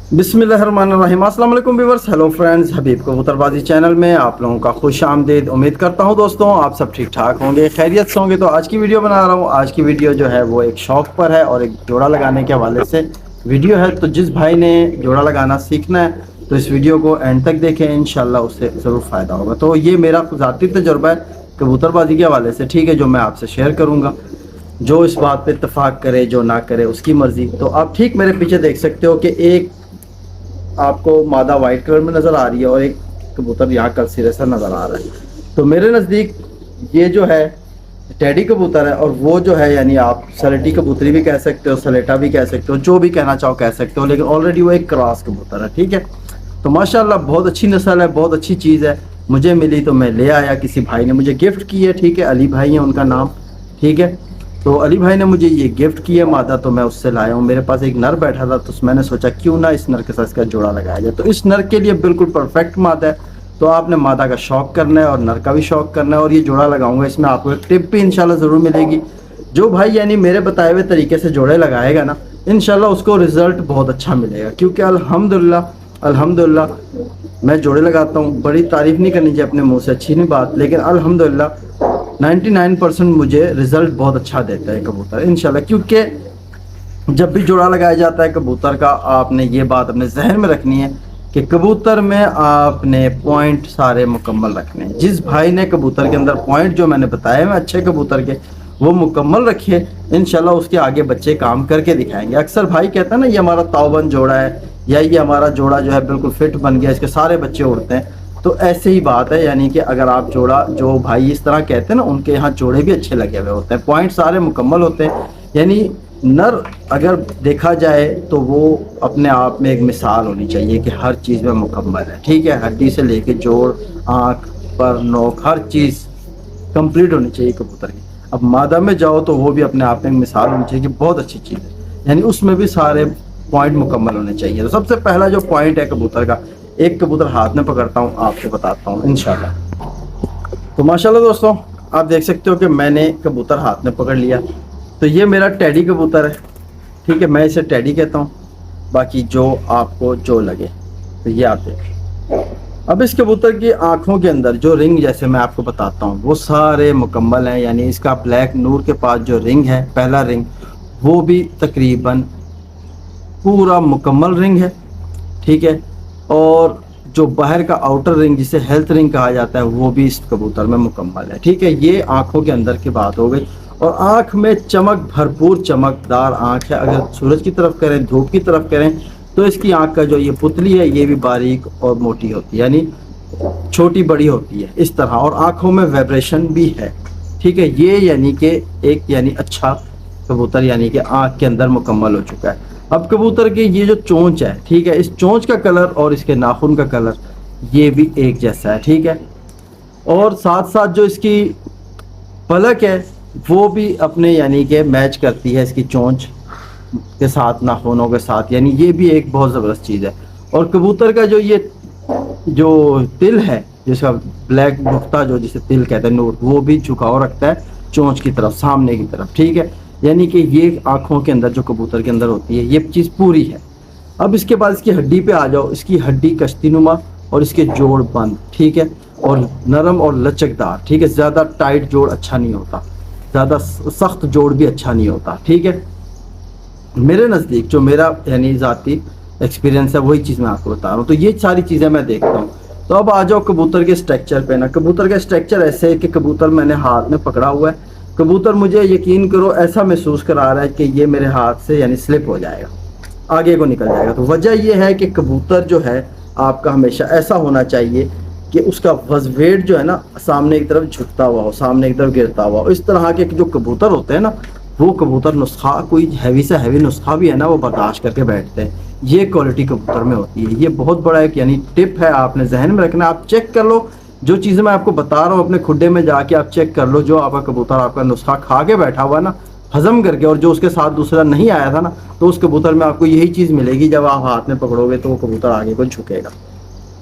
बिस्मिल्लाहिर्रहमानिर्रहीम। अस्सलाम वालेकुम व्यूअर्स, हेलो फ्रेंड्स, हबीब कबूतरबाजी चैनल में आप लोगों का खुश आमदीद। उम्मीद करता हूं दोस्तों आप सब ठीक ठाक होंगे, खैरियत से होंगे। तो आज की वीडियो बना रहा हूं। आज की वीडियो जो है वो एक शौक़ पर है और एक जोड़ा लगाने के हवाले से वीडियो है। तो जिस भाई ने जोड़ा लगाना सीखना है तो इस वीडियो को एंड तक देखें, इंशाल्लाह उससे ज़रूर फ़ायदा होगा। तो ये मेरा ज़ाती तजुर्बा है कबूतरबाजी के हवाले से, ठीक है, जो मैं आपसे शेयर करूँगा। जो इस बात पे इत्तेफाक करे, जो ना करे उसकी मर्ज़ी। तो आप ठीक मेरे पीछे देख सकते हो कि एक आपको मादा वाइट कलर में नज़र आ रही है और एक कबूतर यहाँ कल सिरे सा नज़र आ रहा है। तो मेरे नज़दीक ये जो है टेडी कबूतर है और वो जो है यानी आप सलेटी कबूतरी भी कह सकते हो, सलेटा भी कह सकते हो, जो भी कहना चाहो कह सकते हो, लेकिन ऑलरेडी वो एक क्रॉस कबूतर है, ठीक है। तो माशाल्लाह बहुत अच्छी नस्ल है, बहुत अच्छी चीज़ है। मुझे मिली तो मैं ले आया, किसी भाई ने मुझे गिफ्ट की है, ठीक है, अली भाई है उनका नाम, ठीक है। तो अली भाई ने मुझे ये गिफ्ट की है मादा, तो मैं उससे लाया हूँ। मेरे पास एक नर बैठा था तो मैंने सोचा क्यों ना इस नर के साथ इसका जोड़ा लगाया जाए। तो इस नर के लिए बिल्कुल परफेक्ट मादा है। तो आपने मादा का शौक़ करना है और नर का भी शौक़ करना है। और ये जोड़ा लगाऊंगा, इसमें आपको एक टिप भी इंशाल्लाह ज़रूर मिलेगी। जो भाई यानी मेरे बताए हुए तरीके से जोड़े लगाएगा ना, इंशाल्लाह उसको रिज़ल्ट बहुत अच्छा मिलेगा। क्योंकि अल्हम्दुलिल्लाह अल्हम्दुलिल्लाह मैं जोड़े लगाता हूँ। बड़ी तारीफ़ नहीं करनी चाहिए अपने मुँह से, अच्छी नहीं बात, लेकिन अल्हम्दुलिल्लाह 99% मुझे रिज़ल्ट बहुत अच्छा देता है कबूतर इंशाल्लाह। क्योंकि जब भी जोड़ा लगाया जाता है कबूतर का, आपने ये बात अपने जहन में रखनी है कि कबूतर में आपने पॉइंट सारे मुकम्मल रखने हैं। जिस भाई ने कबूतर के अंदर पॉइंट जो मैंने बताए हैं अच्छे कबूतर के, वो मुकम्मल रखिए, इंशाल्लाह उसके आगे बच्चे काम करके दिखाएंगे। अक्सर भाई कहता है ना ये हमारा ताउबन जोड़ा है या ये हमारा जोड़ा जो है बिल्कुल फिट बन गया, इसके सारे बच्चे उड़ते हैं। तो ऐसे ही बात है, यानी कि अगर आप जोड़ा, जो भाई इस तरह कहते हैं ना, उनके यहाँ जोड़े भी अच्छे लगे हुए होते हैं, पॉइंट सारे मुकम्मल होते हैं। यानी नर अगर देखा जाए तो वो अपने आप में एक मिसाल होनी चाहिए कि हर चीज़ में मुकम्मल है, ठीक है। हड्डी से लेके जोड़, आँख, पर, नोक, हर चीज़ कंप्लीट होनी चाहिए कबूतर की। अब मादा में जाओ तो वो भी अपने आप में एक मिसाल होनी चाहिए कि बहुत अच्छी चीज़ है, यानी उसमें भी सारे पॉइंट मुकम्मल होने चाहिए। तो सबसे पहला जो पॉइंट है कबूतर का, एक कबूतर हाथ में पकड़ता हूँ, आपको बताता हूँ इंशाल्लाह। तो माशाल्लाह दोस्तों आप देख सकते हो कि मैंने कबूतर हाथ में पकड़ लिया। तो ये मेरा टेडी कबूतर है, ठीक है, मैं इसे टेडी कहता हूँ, बाकी जो आपको जो लगे। तो ये आप देखें, अब इस कबूतर की आँखों के अंदर जो रिंग, जैसे मैं आपको बताता हूँ, वो सारे मुकम्मल हैं। यानी इसका ब्लैक नूर के पास जो रिंग है, पहला रिंग, वो भी तकरीबन पूरा मुकम्मल रिंग है, ठीक है। और जो बाहर का आउटर रिंग जिसे हेल्थ रिंग कहा जाता है, वो भी इस कबूतर में मुकम्मल है, ठीक है। ये आंखों के अंदर की बात हो गई। और आंख में चमक, भरपूर चमकदार आंख है। अगर सूरज की तरफ करें, धूप की तरफ करें, तो इसकी आंख का जो ये पुतली है ये भी बारीक और मोटी होती है, यानी छोटी बड़ी होती है इस तरह। और आंखों में वाइब्रेशन भी है, ठीक है। ये यानी कि एक यानी अच्छा कबूतर यानी कि आंख के अंदर मुकम्मल हो चुका है। अब कबूतर की ये जो चोंच है, ठीक है, इस चोंच का कलर और इसके नाखून का कलर ये भी एक जैसा है, ठीक है। और साथ साथ जो इसकी पलक है वो भी अपने यानी कि मैच करती है इसकी चोंच के साथ, नाखूनों के साथ, यानी ये भी एक बहुत ज़बरदस्त चीज़ है। और कबूतर का जो ये जो तिल है, जिसका ब्लैक नुक्ता जो जिसे तिल कहते हैं, नूर, वो भी झुकाव रखता है चोंच की तरफ, सामने की तरफ, ठीक है। यानी कि ये आँखों के अंदर जो कबूतर के अंदर होती है ये चीज़ पूरी है। अब इसके बाद इसकी हड्डी पे आ जाओ। इसकी हड्डी कश्तीनुमा और इसके जोड़ बंद, ठीक है, और नरम और लचकदार, ठीक है। ज़्यादा टाइट जोड़ अच्छा नहीं होता, ज़्यादा सख्त जोड़ भी अच्छा नहीं होता, ठीक है। मेरे नज़दीक जो मेरा यानी ज़ाती एक्सपीरियंस है वही चीज़ मैं आपको बता रहा हूँ। तो ये सारी चीज़ें मैं देखता हूँ। तो अब आ जाओ कबूतर के स्ट्रक्चर पे ना। कबूतर का स्ट्रक्चर ऐसे है कि कबूतर मैंने हाथ में पकड़ा हुआ है। कबूतर मुझे यकीन करो ऐसा महसूस करा रहा है कि ये मेरे हाथ से यानी स्लिप हो जाएगा, आगे को निकल जाएगा। तो वजह ये है कि कबूतर जो है आपका हमेशा ऐसा होना चाहिए कि उसका वेट जो है ना सामने की तरफ झुकता हुआ हो, सामने की तरफ गिरता हुआ हो। इस तरह के जो कबूतर होते हैं ना, वो कबूतर नुस्खा, कोई हैवी से हैवी नुस्खा भी है ना, वो बर्दाश्त करके बैठते हैं। ये क्वालिटी कबूतर में होती है। ये बहुत बड़ा एक यानी टिप है, आपने जहन में रखना। आप चेक कर लो, जो चीज़ें मैं आपको बता रहा हूँ अपने खुड्डे में जाके आप चेक कर लो। जो आपका कबूतर आपका नुस्खा खा के बैठा हुआ ना, हजम करके, और जो उसके साथ दूसरा नहीं आया था ना, तो उस कबूतर में आपको यही चीज़ मिलेगी। जब आप हाथ में पकड़ोगे तो वो कबूतर आगे को झुकेगा,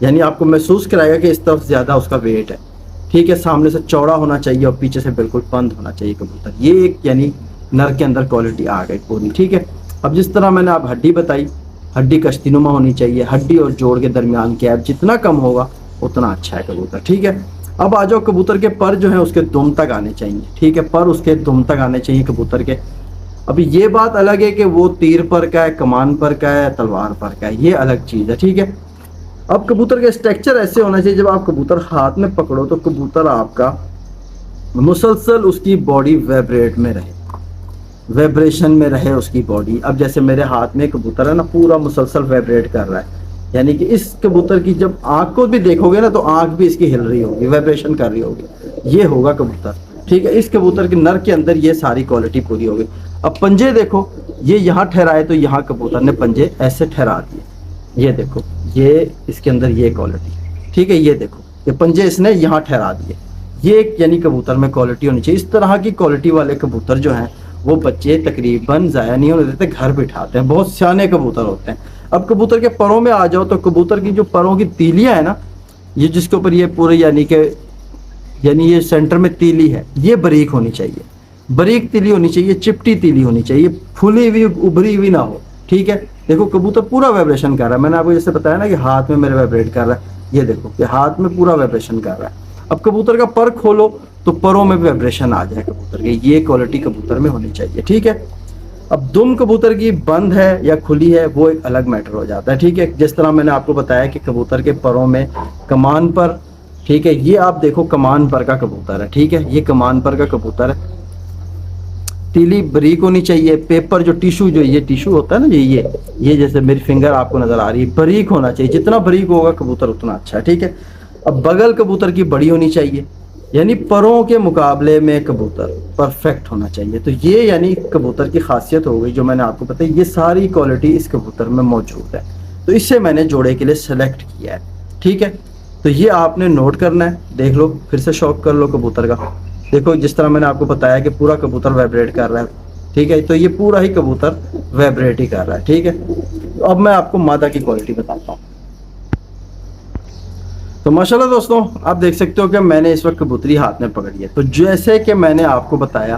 यानी आपको महसूस कराएगा कि इस तरफ ज़्यादा उसका वेट है, ठीक है। सामने से चौड़ा होना चाहिए और पीछे से बिल्कुल बंद होना चाहिए कबूतर। ये एक यानी नर के अंदर क्वालिटी आ गई पूरी, ठीक है। अब जिस तरह मैंने आप हड्डी बताई, हड्डी कश्तीनुमा होनी चाहिए, हड्डी और जोड़ के दरमियान गैप जितना कम होगा उतना अच्छा है कबूतर, ठीक है। अब आ जाओ, कबूतर के पर जो है उसके दुम तक आने चाहिए, ठीक है, पर उसके दुम तक आने चाहिए कबूतर के। अभी ये बात अलग है कि वो तीर पर का है, कमान पर का है, तलवार पर का है, ये अलग चीज़ है, ठीक है। अब कबूतर का स्ट्रक्चर ऐसे होना चाहिए, जब आप कबूतर हाथ में पकड़ो तो कबूतर आपका मुसलसल उसकी बॉडी वाइब्रेट में रहे, वाइब्रेशन में रहे उसकी बॉडी। अब जैसे मेरे हाथ में कबूतर है ना, पूरा मुसलसल वाइब्रेट कर रहा है, यानी कि इस कबूतर की जब आँख को भी देखोगे ना तो आँख भी इसकी हिल रही होगी, वाइब्रेशन कर रही होगी, ये होगा कबूतर, ठीक है। इस कबूतर के नर के अंदर ये सारी क्वालिटी पूरी होगी। अब पंजे देखो, ये यहाँ ठहराए तो यहाँ कबूतर ने पंजे ऐसे ठहरा दिए, ये देखो, ये इसके अंदर ये क्वालिटी, ठीक है। ये देखो, ये पंजे इसने यहाँ ठहरा दिए, ये एक यानी कबूतर में क्वालिटी होनी चाहिए। इस तरह की क्वालिटी वाले कबूतर जो हैं वो बच्चे तकरीबन ज़ाया नहीं होने देते, घर बिठाते हैं, बहुत सियाने कबूतर होते हैं। अब कबूतर के परों में आ जाओ तो कबूतर की जो परों की तीलियाँ है ना, ये जिसके ऊपर ये पूरे यानी ये सेंटर में तीली है, ये बारीक होनी चाहिए, बारीक तीली होनी चाहिए, चिपटी तीली होनी चाहिए, फुली हुई उभरी हुई ना हो, ठीक है। देखो कबूतर पूरा वाइब्रेशन कर रहा है, मैंने आपको जैसे बताया ना कि हाथ में मेरे वाइब्रेट कर रहा है, ये देखो कि हाथ में पूरा वाइब्रेशन कर रहा है। अब कबूतर का पर खोलो तो परों में भी वाइब्रेशन आ जाए कबूतर के, ये क्वालिटी कबूतर में होनी चाहिए, ठीक है। अब दुम कबूतर की बंद है या खुली है वो एक अलग मैटर हो जाता है, ठीक है। जिस तरह मैंने आपको बताया कि कबूतर के परों में कमान पर, ठीक है, ये आप देखो कमान पर का कबूतर है, ठीक है, ये कमान पर का कबूतर है, तीली बारीक होनी चाहिए, पेपर जो टिश्यू, जो ये टिश्यू होता है ना, ये जैसे मेरी फिंगर आपको नजर आ रही है, बारीक होना चाहिए, जितना बारीक होगा कबूतर उतना अच्छा है, ठीक है। अब बगल कबूतर की बड़ी होनी चाहिए, यानी परों के मुकाबले में कबूतर परफेक्ट होना चाहिए। तो ये यानी कबूतर की खासियत हो गई जो मैंने आपको बताई, ये सारी क्वालिटी इस कबूतर में मौजूद है, तो इससे मैंने जोड़े के लिए सेलेक्ट किया है, ठीक है। तो ये आपने नोट करना है, देख लो, फिर से शौक कर लो कबूतर का, देखो जिस तरह मैंने आपको बताया कि पूरा कबूतर वाइब्रेट कर रहा है, ठीक है, तो ये पूरा ही कबूतर वाइब्रेट ही कर रहा है, ठीक है। तो अब मैं आपको मादा की क्वालिटी बताता हूँ। तो माशाल्लाह दोस्तों, आप देख सकते हो कि मैंने इस वक्त कबूतरी हाथ में पकड़ी है। तो जैसे कि मैंने आपको बताया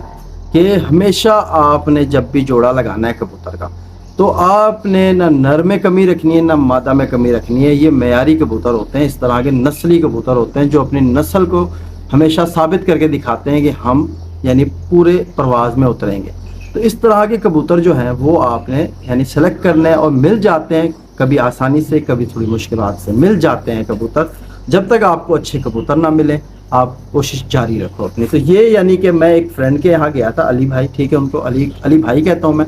कि हमेशा आपने जब भी जोड़ा लगाना है कबूतर का, तो आपने ना नर में कमी रखनी है ना मादा में कमी रखनी है। ये मयारी कबूतर होते हैं, इस तरह के नस्ली कबूतर होते हैं जो अपनी नस्ल को हमेशा साबित करके दिखाते हैं कि हम यानी पूरे परवाज़ में उतरेंगे। तो इस तरह के कबूतर जो हैं वो आपने यानी सेलेक्ट करने हैं, और मिल जाते हैं, कभी आसानी से कभी थोड़ी मुश्किलात से मिल जाते हैं कबूतर। जब तक आपको अच्छे कबूतर ना मिले आप कोशिश जारी रखो अपनी। तो ये यानी कि मैं एक फ्रेंड के यहाँ गया था, अली भाई, ठीक है, उनको अली भाई कहता हूँ मैं।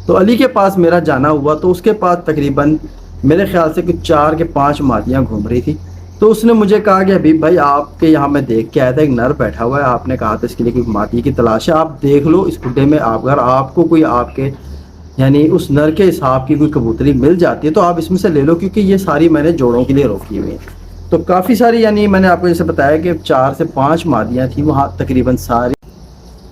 तो अली के पास मेरा जाना हुआ, तो उसके पास तकरीबन मेरे ख्याल से कुछ 4 के 5 मादियाँ घूम रही थी। तो उसने मुझे कहा कि हबीब भाई आपके यहाँ मैं देख के आया था, एक नर बैठा हुआ है, आपने कहा था इसके लिए कोई मादी की तलाश है, आप देख लो इस गुड्डे में, आप अगर आपको कोई आपके यानी उस नर के हिसाब की कोई कबूतरी मिल जाती है तो आप इसमें से ले लो, क्योंकि ये सारी मैंने जोड़ों के लिए रोकी हुई है। तो काफ़ी सारी यानी मैंने आपको जैसे बताया कि 4 से 5 मादियाँ थी वहाँ तकरीबन सारी।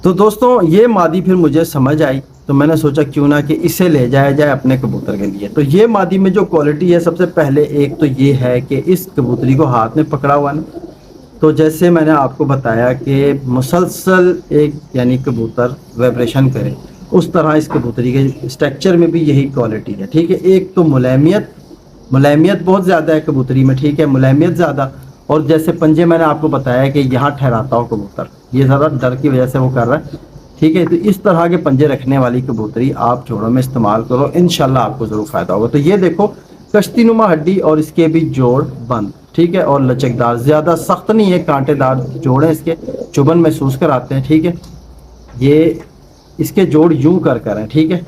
तो दोस्तों ये मादी फिर मुझे समझ आई, तो मैंने सोचा क्यों ना कि इसे ले जाया जाए अपने कबूतर के लिए। तो ये मादी में जो क्वालिटी है, सबसे पहले एक तो ये है कि इस कबूतरी को हाथ में पकड़ा हुआ ना, तो जैसे मैंने आपको बताया कि मुसलसल एक यानी कबूतर वाइब्रेशन करे, उस तरह इस कबूतरी के स्ट्रक्चर में भी यही क्वालिटी है, ठीक है। एक तो मुलायमियत बहुत ज़्यादा है कबूतरी में, ठीक है, मुलायमियत ज़्यादा। और जैसे पंजे मैंने आपको बताया कि यहाँ ठहराता हो कबूतर, ये ज़रा डर की वजह से वो कर रहा है, ठीक है। तो इस तरह के पंजे रखने वाली कबूतरी आप जोड़ों में इस्तेमाल करो, इंशाल्लाह आपको ज़रूर फ़ायदा होगा। तो ये देखो कश्तीनुमा हड्डी और इसके भी जोड़ बंद, ठीक है, और लचकदार, ज़्यादा सख्त नहीं है, कांटेदार जोड़ हैं इसके, चुभन महसूस कराते हैं, ठीक है। ये इसके जोड़ यूं कर हैं, ठीक है,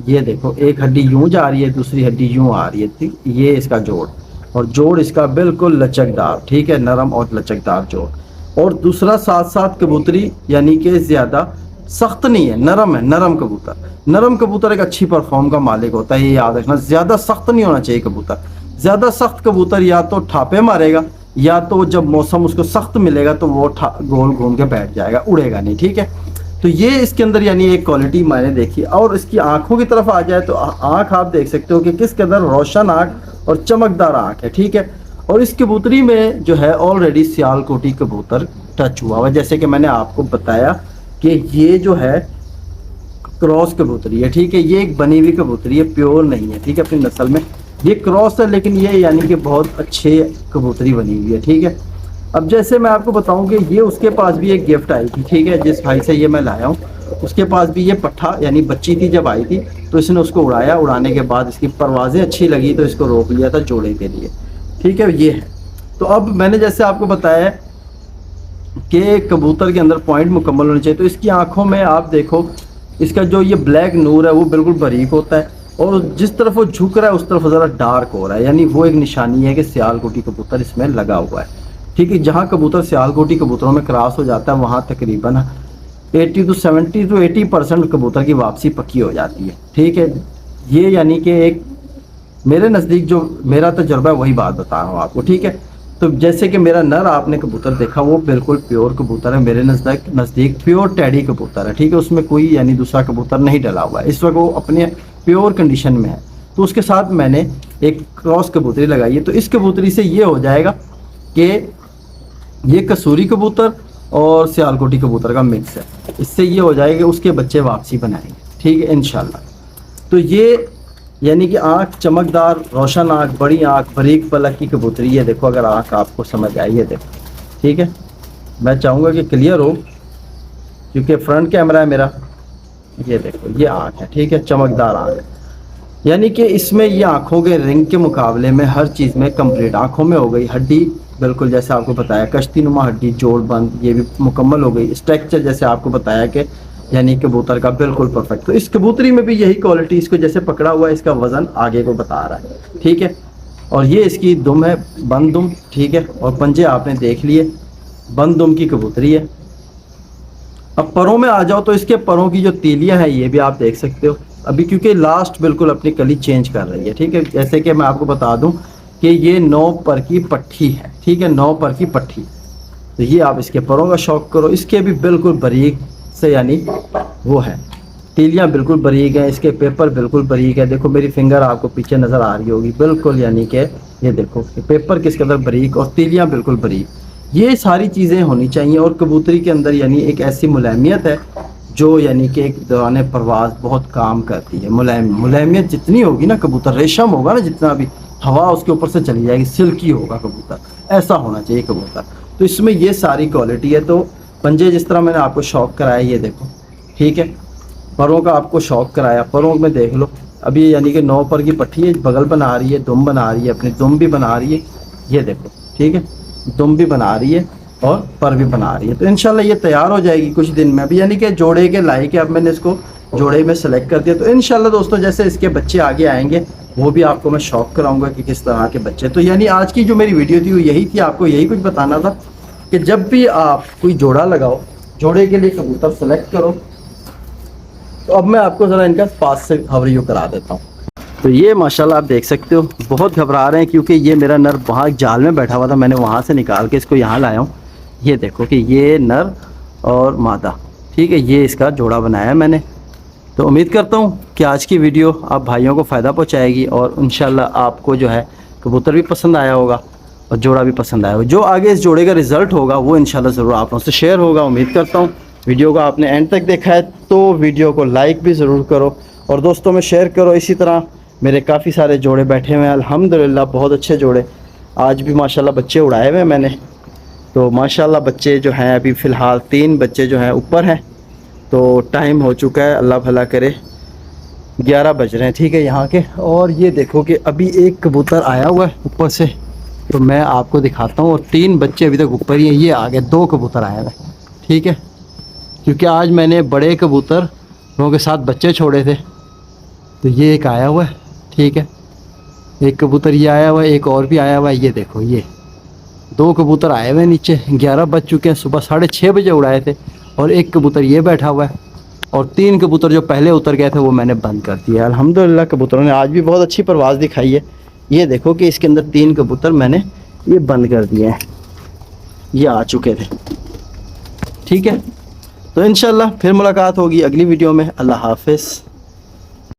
ये देखो एक हड्डी यूं जा रही है, दूसरी हड्डी यूं आ रही है, ठीक, ये इसका जोड़, और जोड़ इसका बिल्कुल लचकदार, ठीक है, नरम और लचकदार जोड़। और दूसरा साथ साथ कबूतरी यानी कि ज़्यादा सख्त नहीं है, नरम है, नरम कबूतर। नरम कबूतर एक अच्छी परफॉर्म का मालिक होता है, ये याद रखना। ज़्यादा सख्त नहीं होना चाहिए कबूतर, ज़्यादा सख्त कबूतर या तो ठापे मारेगा, या तो जब मौसम उसको सख्त मिलेगा तो वो गोल घूम के बैठ जाएगा, उड़ेगा नहीं, ठीक है। तो ये इसके अंदर यानी एक क्वालिटी मैंने देखी। और इसकी आंखों की तरफ आ जाए तो आंख आप देख सकते हो कि किस कदर रोशन आंख और चमकदार आंख है, ठीक है। और इस कबूतरी में जो है ऑलरेडी सियालकोटी कबूतर टच हुआ हुआ, जैसे कि मैंने आपको बताया कि ये जो है क्रॉस कबूतरी है, ठीक है। ये एक बनी हुई कबूतरी है, प्योर नहीं है, ठीक है। अपनी नस्ल में ये क्रॉस है, लेकिन ये यानी कि बहुत अच्छे कबूतरी बनी हुई है, ठीक है। अब जैसे मैं आपको बताऊं कि ये उसके पास भी एक गिफ्ट आई थी, ठीक है। जिस भाई से ये मैं लाया हूँ उसके पास भी ये पट्ठा यानी बच्ची थी जब आई थी, तो इसने उसको उड़ाया। उड़ाने के बाद इसकी परवाज़ें अच्छी लगी तो इसको रोक लिया था जोड़े के लिए, ठीक है। ये है। तो अब मैंने जैसे आपको बताया कि कबूतर के अंदर पॉइंट मुकम्मल होने चाहिए, तो इसकी आंखों में आप देखो इसका जो ये ब्लैक नूर है वो बिल्कुल बारीक होता है, और जिस तरफ वो झुक रहा है उस तरफ ज़रा डार्क हो रहा है, यानी वो एक निशानी है कि सियालकोटी कबूतर इसमें लगा हुआ है, ठीक है। जहाँ कबूतर सियालकोटी कबूतरों में क्रॉस हो जाता है वहाँ तकरीबन 70 to 80% कबूतर की वापसी पक्की हो जाती है, ठीक है। ये यानी कि एक मेरे नज़दीक जो मेरा तजर्बा है वही बात बता रहा हूँ आपको, ठीक है। तो जैसे कि मेरा नर आपने कबूतर देखा वो बिल्कुल प्योर कबूतर है, मेरे नज़दीक प्योर टैडी कबूतर है, ठीक है। उसमें कोई यानी दूसरा कबूतर नहीं डला हुआ है, इस वक्त वो अपने प्योर कंडीशन में है। तो उसके साथ मैंने एक क्रॉस कबूतरी लगाई है, तो इस कबूतरी से ये हो जाएगा कि ये कसूरी कबूतर और सियालकोटी कबूतर का मिक्स है। इससे ये हो जाएगा कि उसके बच्चे वापसी बनाएंगे, ठीक है, इंशाल्लाह। तो ये यानी कि आँख चमकदार, रोशन आँख, बड़ी आँख, बारीक पलक की कबूतरी है। देखो अगर आँख आपको समझ आई है देखो, ठीक है। मैं चाहूँगा कि क्लियर हो क्योंकि फ्रंट कैमरा है मेरा। ये देखो ये आँख है, ठीक है, चमकदार आँख, यानी कि इसमें ये आँखों के रिंग के मुकाबले में हर चीज़ में कंप्लीट। आँखों में हो गई हड्डी बिल्कुल जैसे आपको बताया, कश्ती नुमा हड्डी, जोड़ बंद, ये भी मुकम्मल हो गई। स्ट्रक्चर जैसे आपको बताया कि यानी कबूतर का बिल्कुल परफेक्ट। तो इस कबूतरी में भी यही क्वालिटी, इसको जैसे पकड़ा हुआ है इसका वज़न आगे को बता रहा है, ठीक है। और ये इसकी दुम है, बंद दुम, ठीक है। और पंजे आपने देख लिए, बंद दुम की कबूतरी है। अब परों में आ जाओ तो इसके परों की जो तीलियां हैं ये भी आप देख सकते हो अभी, क्योंकि लास्ट बिल्कुल अपनी कली चेंज कर रही है, ठीक है। जैसे कि मैं आपको बता दूं कि ये 9 पर की पट्टी है, ठीक है, 9 पर की पट्टी। तो ये आप इसके परों का शौक करो, इसके भी बिल्कुल बारीक से यानी वो है, तीलियां बिल्कुल बारीक हैं, इसके पेपर बिल्कुल बारीक है। देखो मेरी फिंगर आपको पीछे नज़र आ रही होगी बिल्कुल, यानी कि ये देखो पेपर किस कदर बारीक और तीलियां बिल्कुल बारीक। ये सारी चीज़ें होनी चाहिए। और कबूतरी के अंदर यानी एक ऐसी मुलायमियत है जो यानी कि एक दौरान परवाज़ बहुत काम करती है। मुलायमियत जितनी होगी ना, कबूतर रेशम होगा ना जितना भी, हवा उसके ऊपर से चली जाएगी, सिल्की होगा कबूतर, ऐसा होना चाहिए कबूतर। तो इसमें ये सारी क्वालिटी है। तो पंजे जिस तरह मैंने आपको शौक कराया, ये देखो, ठीक है। परों का आपको शौक कराया, परों में देख लो अभी यानी कि 9 पर की पट्टी है, बगल बना रही है, दुम बना रही है, अपनी दुम भी बना रही है, ये देखो, ठीक है, दुम भी बना रही है और पर भी बना रही है। तो इंशाल्लाह ये तैयार हो जाएगी कुछ दिन में अभी, यानी कि जोड़े के लायक है। अब मैंने इसको जोड़े में सेलेक्ट कर दिया, तो इंशाल्लाह दोस्तों जैसे इसके बच्चे आगे आएंगे वो भी आपको मैं शौक कराऊंगा कि किस तरह के बच्चे। तो यानी आज की जो मेरी वीडियो थी वो यही थी, आपको यही कुछ बताना था कि जब भी आप कोई जोड़ा लगाओ, जोड़े के लिए कबूतर सेलेक्ट करो। तो अब मैं आपको ज़रा इनका पास से खबरियो करा देता हूँ। तो ये माशाल्लाह आप देख सकते हो बहुत घबरा रहे हैं क्योंकि ये मेरा नर वहाँ जाल में बैठा हुआ था, मैंने वहाँ से निकाल के इसको यहाँ लाया हूँ। ये देखो कि ये नर और मादा, ठीक है, ये इसका जोड़ा बनाया है मैंने। तो उम्मीद करता हूँ कि आज की वीडियो आप भाइयों को फ़ायदा पहुँचाएगी और इंशाल्लाह आपको जो है कबूतर भी पसंद आया होगा और जोड़ा भी पसंद आया होगा। जो आगे इस जोड़े का रिज़ल्ट होगा वो इंशाल्लाह ज़रूर आप लोगों से शेयर होगा। उम्मीद करता हूँ वीडियो को आपने एंड तक देखा है तो वीडियो को लाइक भी ज़रूर करो और दोस्तों में शेयर करो। इसी तरह मेरे काफ़ी सारे जोड़े बैठे हुए हैं अल्हम्दुलिल्लाह, बहुत अच्छे जोड़े। आज भी माशाल्लाह बच्चे उड़ाए हुए हैं मैंने। तो माशाल्लाह बच्चे जो हैं अभी फ़िलहाल 3 बच्चे जो हैं ऊपर हैं। तो टाइम हो चुका है, अल्लाह भला करे, 11 बज रहे हैं, ठीक है, यहाँ के। और ये देखो कि अभी एक कबूतर आया हुआ है ऊपर से, तो मैं आपको दिखाता हूँ। और 3 बच्चे अभी तक ऊपर ही हैं, ये आगे 2 कबूतर आए हुए, ठीक है, क्योंकि आज मैंने बड़े कबूतरों के साथ बच्चे छोड़े थे। तो ये एक आया हुआ है, ठीक है, एक कबूतर ये आया हुआ है, एक और भी आया हुआ है। ये देखो ये 2 कबूतर आए हुए हैं नीचे। 11 बज चुके हैं, सुबह 6:30 बजे उड़ाए थे। और एक कबूतर ये बैठा हुआ है और 3 कबूतर जो पहले उतर गए थे वो मैंने बंद कर दिया। अल्हम्दुलिल्लाह कबूतरों ने आज भी बहुत अच्छी परवाज़ दिखाई है। ये देखो कि इसके अंदर 3 कबूतर मैंने ये बंद कर दिए हैं, ये आ चुके थे, ठीक है। तो इंशाल्लाह फिर मुलाकात होगी अगली वीडियो में। अल्लाह हाफ़िज़।